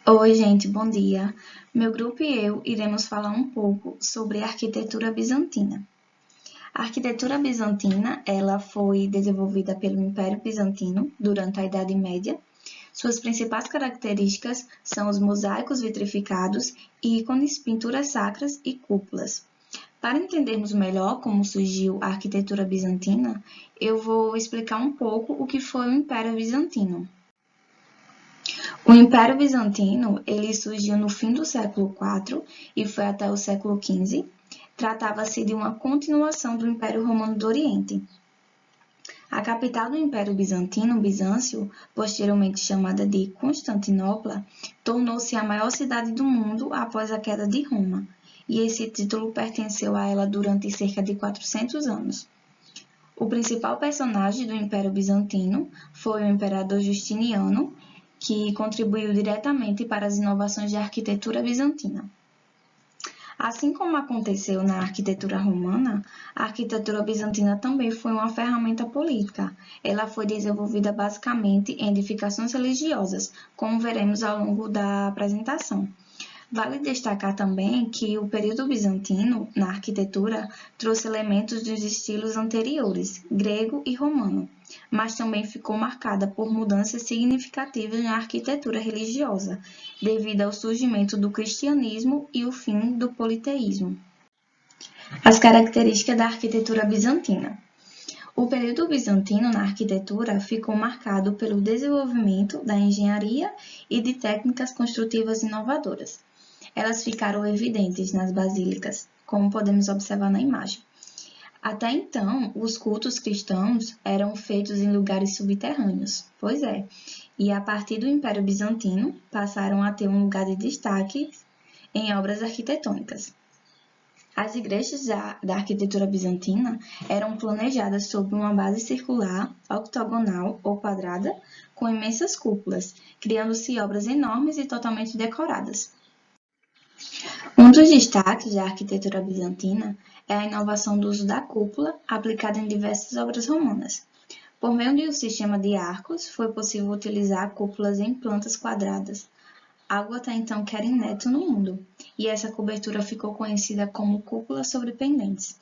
Oi, gente, bom dia. Meu grupo e eu iremos falar um pouco sobre a arquitetura bizantina. A arquitetura bizantina, ela foi desenvolvida pelo Império Bizantino durante a Idade Média. Suas principais características são os mosaicos vitrificados e ícones, pinturas sacras e cúpulas. Para entendermos melhor como surgiu a arquitetura bizantina, eu vou explicar um pouco o que foi o Império Bizantino. O Império Bizantino, ele surgiu no fim do século IV e foi até o século XV. Tratava-se de uma continuação do Império Romano do Oriente. A capital do Império Bizantino, Bizâncio, posteriormente chamada de Constantinopla, tornou-se a maior cidade do mundo após a queda de Roma, e esse título pertenceu a ela durante cerca de 400 anos. O principal personagem do Império Bizantino foi o imperador Justiniano, que contribuiu diretamente para as inovações de arquitetura bizantina. Assim como aconteceu na arquitetura romana, a arquitetura bizantina também foi uma ferramenta política. Ela foi desenvolvida basicamente em edificações religiosas, como veremos ao longo da apresentação. Vale destacar também que o período bizantino, na arquitetura, trouxe elementos dos estilos anteriores, grego e romano, mas também ficou marcada por mudanças significativas na arquitetura religiosa, devido ao surgimento do cristianismo e o fim do politeísmo. As características da arquitetura bizantina. O período bizantino na arquitetura ficou marcado pelo desenvolvimento da engenharia e de técnicas construtivas inovadoras. Elas ficaram evidentes nas basílicas, como podemos observar na imagem. Até então, os cultos cristãos eram feitos em lugares subterrâneos, pois é, e a partir do Império Bizantino passaram a ter um lugar de destaque em obras arquitetônicas. As igrejas da arquitetura bizantina eram planejadas sobre uma base circular, octogonal ou quadrada, com imensas cúpulas, criando-se obras enormes e totalmente decoradas. Um dos destaques da arquitetura bizantina é a inovação do uso da cúpula, aplicada em diversas obras romanas. Por meio de um sistema de arcos, foi possível utilizar cúpulas em plantas quadradas, algo até então que era inédito no mundo, e essa cobertura ficou conhecida como cúpulas sobrependentes.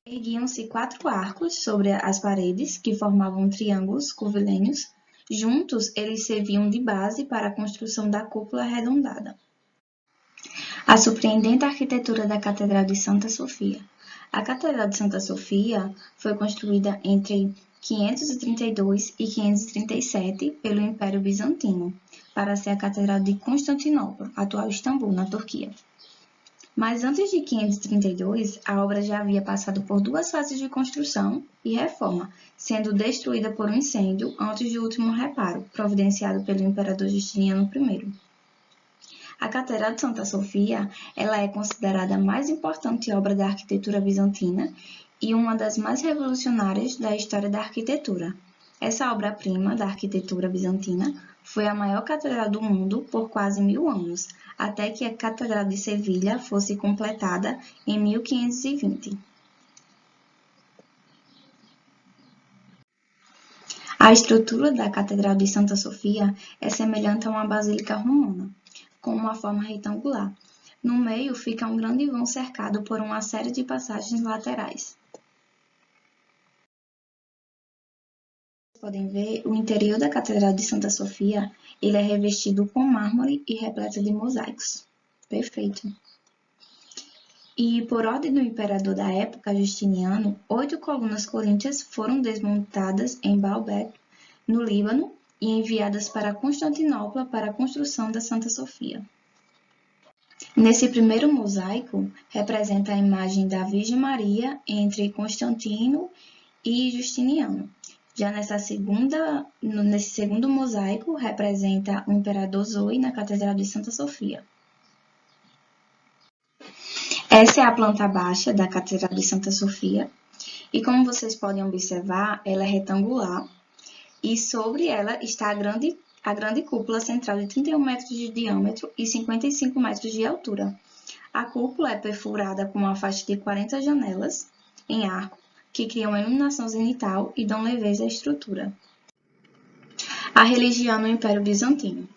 Erguiam-se 4 arcos sobre as paredes, que formavam triângulos curvilíneos. Juntos, eles serviam de base para a construção da cúpula arredondada. A surpreendente arquitetura da Catedral de Santa Sofia. A Catedral de Santa Sofia foi construída entre 532 e 537 pelo Império Bizantino, para ser a Catedral de Constantinopla, atual Istambul, na Turquia. Mas antes de 532, a obra já havia passado por 2 fases de construção e reforma, sendo destruída por um incêndio antes do último reparo, providenciado pelo imperador Justiniano I. A Catedral de Santa Sofia, ela é considerada a mais importante obra da arquitetura bizantina e uma das mais revolucionárias da história da arquitetura. Essa obra-prima da arquitetura bizantina foi a maior catedral do mundo por quase 1000 anos, até que a Catedral de Sevilha fosse completada em 1520. A estrutura da Catedral de Santa Sofia é semelhante a uma basílica romana, com uma forma retangular. No meio fica um grande vão cercado por uma série de passagens laterais. Podem ver, o interior da Catedral de Santa Sofia, ele é revestido com mármore e repleto de mosaicos. Perfeito. E por ordem do imperador da época, Justiniano, 8 colunas coríntias foram desmontadas em Baalbek, no Líbano, e enviadas para Constantinopla para a construção da Santa Sofia. Nesse primeiro mosaico, representa a imagem da Virgem Maria entre Constantino e Justiniano. Já nesse segundo mosaico, representa o imperador Zoe na Catedral de Santa Sofia. Essa é a planta baixa da Catedral de Santa Sofia, e como vocês podem observar, ela é retangular, e sobre ela está a grande cúpula central de 31 metros de diâmetro e 55 metros de altura. A cúpula é perfurada com uma faixa de 40 janelas em arco, que criam iluminação zenital e dão leveza à estrutura. A religião no Império Bizantino.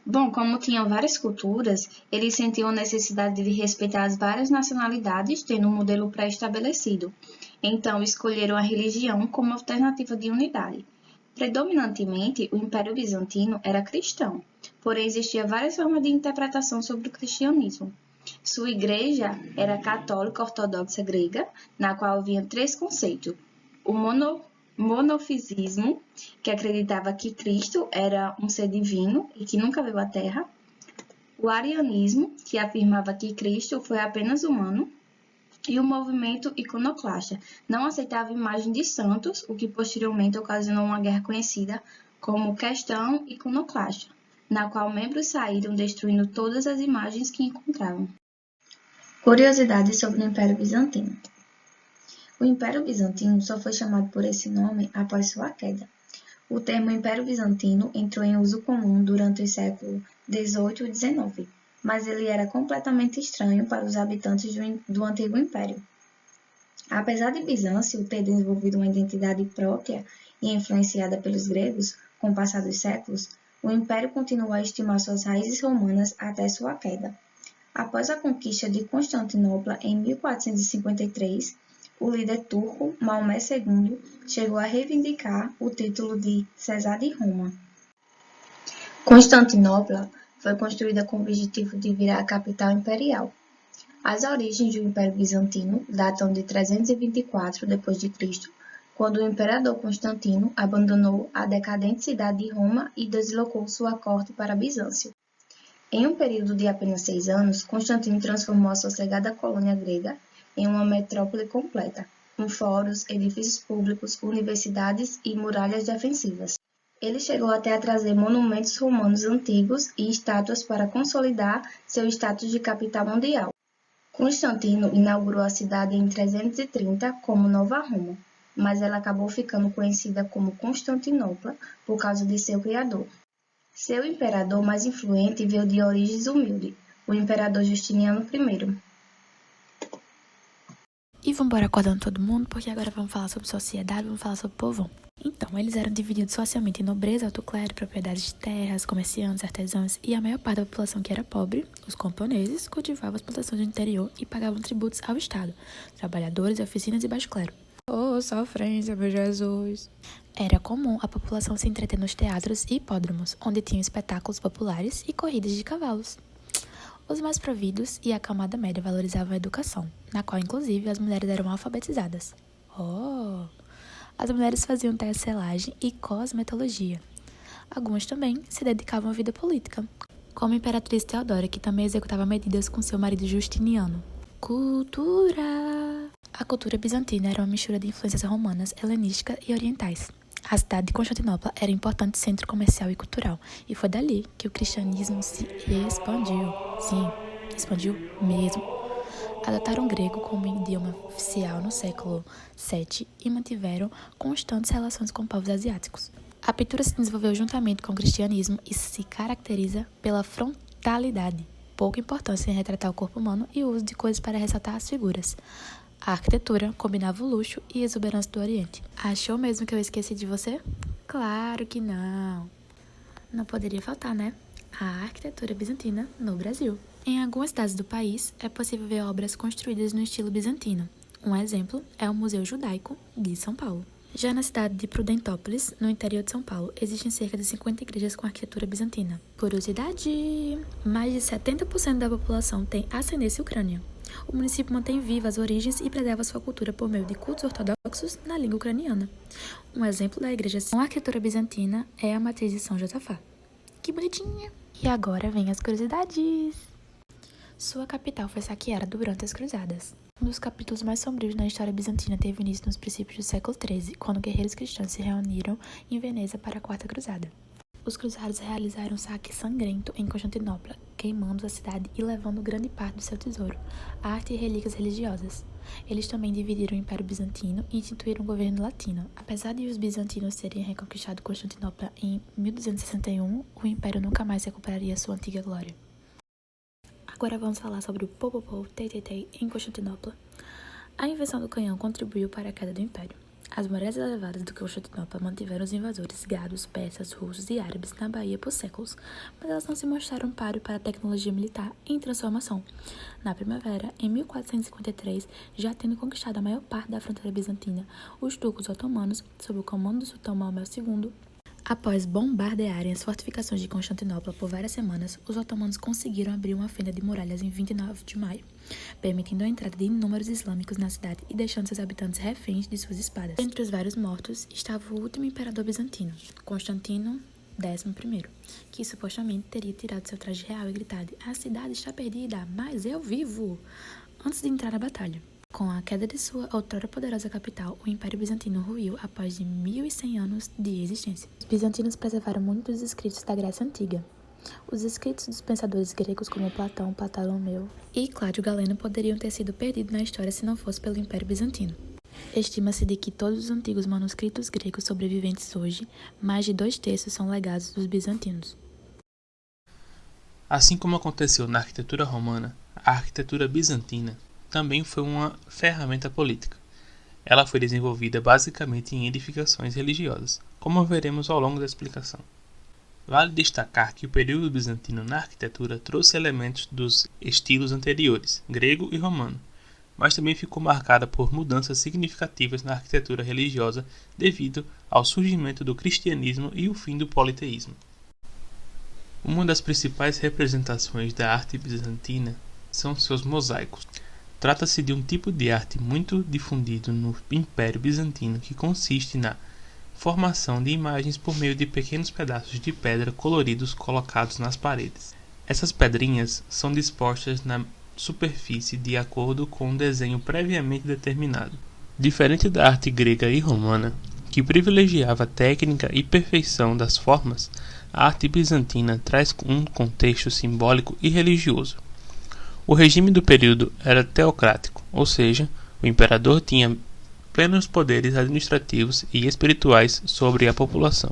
Bom, como tinham várias culturas, eles sentiam a necessidade de respeitar as várias nacionalidades, tendo um modelo pré-estabelecido. Então, escolheram a religião como alternativa de unidade. Predominantemente, o Império Bizantino era cristão, porém existiam várias formas de interpretação sobre o cristianismo. Sua igreja era católica ortodoxa grega, na qual havia três conceitos: o monofisismo, que acreditava que Cristo era um ser divino e que nunca veio à Terra; o arianismo, que afirmava que Cristo foi apenas humano; e o movimento iconoclasta não aceitava imagem de santos, o que posteriormente ocasionou uma guerra conhecida como Questão Iconoclasta, na qual membros saíram destruindo todas as imagens que encontravam. Curiosidades sobre o Império Bizantino. O Império Bizantino só foi chamado por esse nome após sua queda. O termo Império Bizantino entrou em uso comum durante os séculos XVIII e XIX, mas ele era completamente estranho para os habitantes do antigo Império. Apesar de Bizâncio ter desenvolvido uma identidade própria e influenciada pelos gregos, com o passar dos séculos, o Império continuou a estimar suas raízes romanas até sua queda. Após a conquista de Constantinopla em 1453, o líder turco Maomé II chegou a reivindicar o título de César de Roma. Constantinopla foi construída com o objetivo de virar a capital imperial. As origens do Império Bizantino datam de 324 d.C., quando o imperador Constantino abandonou a decadente cidade de Roma e deslocou sua corte para Bizâncio. Em um período de apenas 6 anos, Constantino transformou a sossegada colônia grega em uma metrópole completa, com fóruns, edifícios públicos, universidades e muralhas defensivas. Ele chegou até a trazer monumentos romanos antigos e estátuas para consolidar seu status de capital mundial. Constantino inaugurou a cidade em 330 como Nova Roma, mas ela acabou ficando conhecida como Constantinopla por causa de seu criador. Seu imperador mais influente veio de origens humildes, o imperador Justiniano I. E vamos embora acordando todo mundo, porque agora vamos falar sobre sociedade, vamos falar sobre povão. Então, eles eram divididos socialmente em nobreza, alto clero, propriedades de terras, comerciantes, artesãos, e a maior parte da população que era pobre, os camponeses, cultivavam as plantações do interior e pagavam tributos ao Estado, trabalhadores, oficinas e baixo clero. Oh, sofrência, meu Jesus! Era comum a população se entreter nos teatros e hipódromos, onde tinham espetáculos populares e corridas de cavalos. Os mais providos e a camada média valorizavam a educação, na qual, inclusive, as mulheres eram alfabetizadas. Oh! As mulheres faziam tecelagem e cosmetologia. Algumas também se dedicavam à vida política, como a imperatriz Teodora, que também executava medidas com seu marido Justiniano. Cultura! A cultura bizantina era uma mistura de influências romanas, helenísticas e orientais. A cidade de Constantinopla era um importante centro comercial e cultural, e foi dali que o cristianismo se expandiu. Sim, expandiu mesmo. Adotaram o grego como idioma oficial no século VII e mantiveram constantes relações com povos asiáticos. A pintura se desenvolveu juntamente com o cristianismo e se caracteriza pela frontalidade, pouca importância em retratar o corpo humano e o uso de coisas para ressaltar as figuras. A arquitetura combinava o luxo e a exuberância do Oriente. Achou mesmo que eu esqueci de você? Claro que não! Não poderia faltar, né? A arquitetura bizantina no Brasil. Em algumas cidades do país, é possível ver obras construídas no estilo bizantino. Um exemplo é o Museu Judaico de São Paulo. Já na cidade de Prudentópolis, no interior de São Paulo, existem cerca de 50 igrejas com arquitetura bizantina. Curiosidade! Mais de 70% da população tem ascendência ucrânia. O município mantém vivas as origens e preserva sua cultura por meio de cultos ortodoxos na língua ucraniana. Um exemplo da igreja com arquitetura bizantina é a matriz de São Josafá. Que bonitinha! E agora vem as curiosidades! Sua capital foi saqueada durante as Cruzadas. Um dos capítulos mais sombrios na história bizantina teve início nos princípios do século XIII, quando guerreiros cristãos se reuniram em Veneza para a Quarta Cruzada. Os cruzados realizaram um saque sangrento em Constantinopla, queimando a cidade e levando grande parte do seu tesouro, arte e relíquias religiosas. Eles também dividiram o Império Bizantino e instituíram um governo latino. Apesar de os bizantinos terem reconquistado Constantinopla em 1261, o Império nunca mais recuperaria sua antiga glória. Agora vamos falar sobre o Popopó Tei em Constantinopla. A invenção do canhão contribuiu para a queda do Império. As muralhas elevadas do Constantinopla mantiveram os invasores gados, persas, russos e árabes na Bahia por séculos, mas elas não se mostraram páreo para a tecnologia militar em transformação. Na primavera, em 1453, já tendo conquistado a maior parte da fronteira bizantina, os turcos otomanos, sob o comando do sultão Maomé II, após bombardearem as fortificações de Constantinopla por várias semanas, os otomanos conseguiram abrir uma fenda de muralhas em 29 de maio, permitindo a entrada de inúmeros islâmicos na cidade e deixando seus habitantes reféns de suas espadas. Entre os vários mortos estava o último imperador bizantino, Constantino XI, que supostamente teria tirado seu traje real e gritado: "A cidade está perdida, mas eu vivo!" antes de entrar na batalha. Com a queda de sua outrora poderosa capital, o Império Bizantino ruiu após de 1.100 anos de existência. Os bizantinos preservaram muitos dos escritos da Grécia Antiga. Os escritos dos pensadores gregos como Platão, Ptolomeu e Cláudio Galeno poderiam ter sido perdidos na história se não fosse pelo Império Bizantino. Estima-se de que todos os antigos manuscritos gregos sobreviventes hoje, mais de 2/3 são legados dos bizantinos. Assim como aconteceu na arquitetura romana, a arquitetura bizantina também foi uma ferramenta política. Ela foi desenvolvida basicamente em edificações religiosas, como veremos ao longo da explicação. Vale destacar que o período bizantino na arquitetura trouxe elementos dos estilos anteriores, grego e romano, mas também ficou marcada por mudanças significativas na arquitetura religiosa devido ao surgimento do cristianismo e o fim do politeísmo. Uma das principais representações da arte bizantina são seus mosaicos. Trata-se de um tipo de arte muito difundido no Império Bizantino que consiste na formação de imagens por meio de pequenos pedaços de pedra coloridos colocados nas paredes. Essas pedrinhas são dispostas na superfície de acordo com um desenho previamente determinado. Diferente da arte grega e romana, que privilegiava a técnica e perfeição das formas, a arte bizantina traz um contexto simbólico e religioso. O regime do período era teocrático, ou seja, o imperador tinha plenos poderes administrativos e espirituais sobre a população.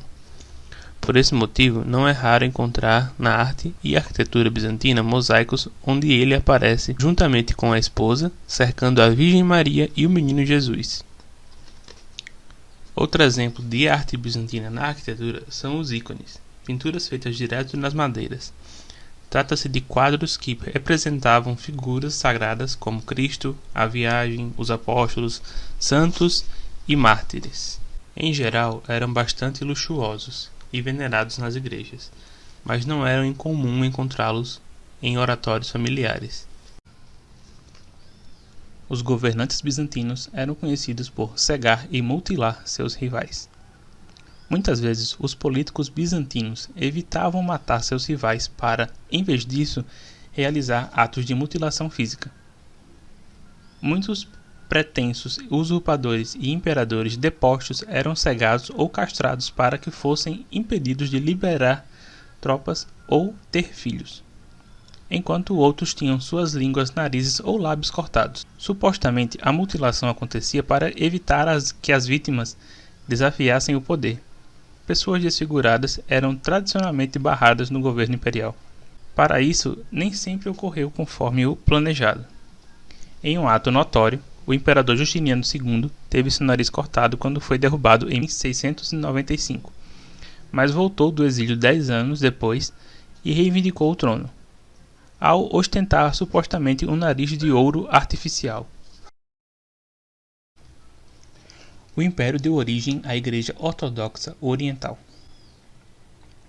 Por esse motivo, não é raro encontrar na arte e arquitetura bizantina mosaicos onde ele aparece juntamente com a esposa, cercando a Virgem Maria e o menino Jesus. Outro exemplo de arte bizantina na arquitetura são os ícones, pinturas feitas direto nas madeiras. Trata-se de quadros que representavam figuras sagradas como Cristo, a Viagem, os apóstolos, santos e mártires. Em geral, eram bastante luxuosos e venerados nas igrejas, mas não era incomum encontrá-los em oratórios familiares. Os governantes bizantinos eram conhecidos por cegar e mutilar seus rivais. Muitas vezes, os políticos bizantinos evitavam matar seus rivais para, em vez disso, realizar atos de mutilação física. Muitos pretensos usurpadores e imperadores depostos eram cegados ou castrados para que fossem impedidos de liberar tropas ou ter filhos, enquanto outros tinham suas línguas, narizes ou lábios cortados. Supostamente, a mutilação acontecia para evitar que as vítimas desafiassem o poder. Pessoas desfiguradas eram tradicionalmente barradas no governo imperial. Para isso, nem sempre ocorreu conforme o planejado. Em um ato notório, o imperador Justiniano II teve seu nariz cortado quando foi derrubado em 695, mas voltou do exílio 10 anos depois e reivindicou o trono, ao ostentar supostamente um nariz de ouro artificial. O império deu origem à Igreja Ortodoxa Oriental.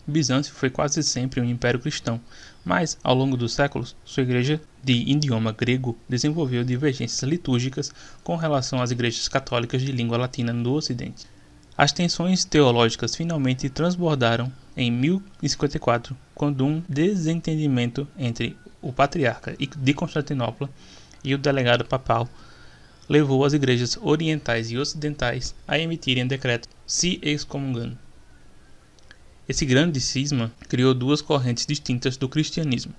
Bizâncio foi quase sempre um império cristão, mas, ao longo dos séculos, sua igreja de idioma grego desenvolveu divergências litúrgicas com relação às igrejas católicas de língua latina no Ocidente. As tensões teológicas finalmente transbordaram em 1054, quando um desentendimento entre o patriarca de Constantinopla e o delegado papal levou as igrejas orientais e ocidentais a emitirem decretos se excomungando. Esse grande cisma criou duas correntes distintas do cristianismo,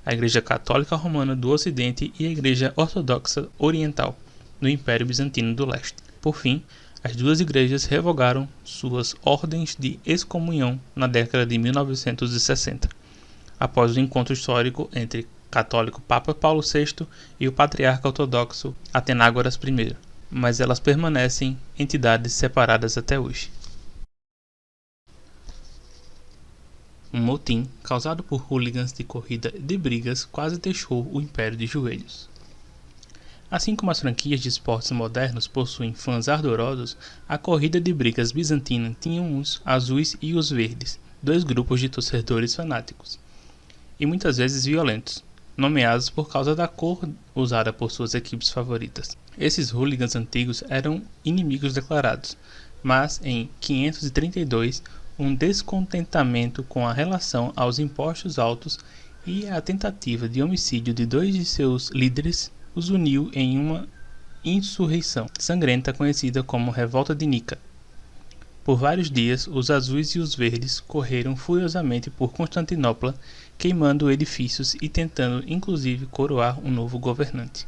a Igreja Católica Romana do Ocidente e a Igreja Ortodoxa Oriental, no Império Bizantino do Leste. Por fim, as duas igrejas revogaram suas ordens de excomunhão na década de 1960, após o encontro histórico entre católico Papa Paulo VI e o patriarca ortodoxo Atenágoras I. mas elas permanecem entidades separadas até hoje. Um motim causado por hooligans de corrida de brigas quase deixou o império de joelhos. Assim como as franquias de esportes modernos possuem fãs ardorosos, a corrida de brigas bizantina tinha os azuis e os verdes, dois grupos de torcedores fanáticos, e muitas vezes violentos, nomeados por causa da cor usada por suas equipes favoritas. Esses hooligans antigos eram inimigos declarados, mas em 532 um descontentamento com a relação aos impostos altos e a tentativa de homicídio de dois de seus líderes os uniu em uma insurreição sangrenta conhecida como Revolta de Nica. Por vários dias, os azuis e os verdes correram furiosamente por Constantinopla, queimando edifícios e tentando inclusive coroar um novo governante.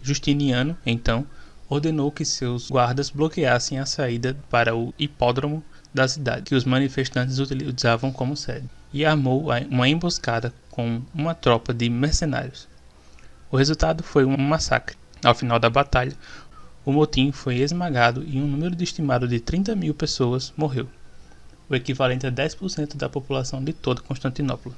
Justiniano, então, ordenou que seus guardas bloqueassem a saída para o hipódromo da cidade, que os manifestantes utilizavam como sede, e armou uma emboscada com uma tropa de mercenários. O resultado foi um massacre. Ao final da batalha, o motim foi esmagado e um número estimado de 30.000 pessoas morreu, o equivalente a 10% da população de toda Constantinopla.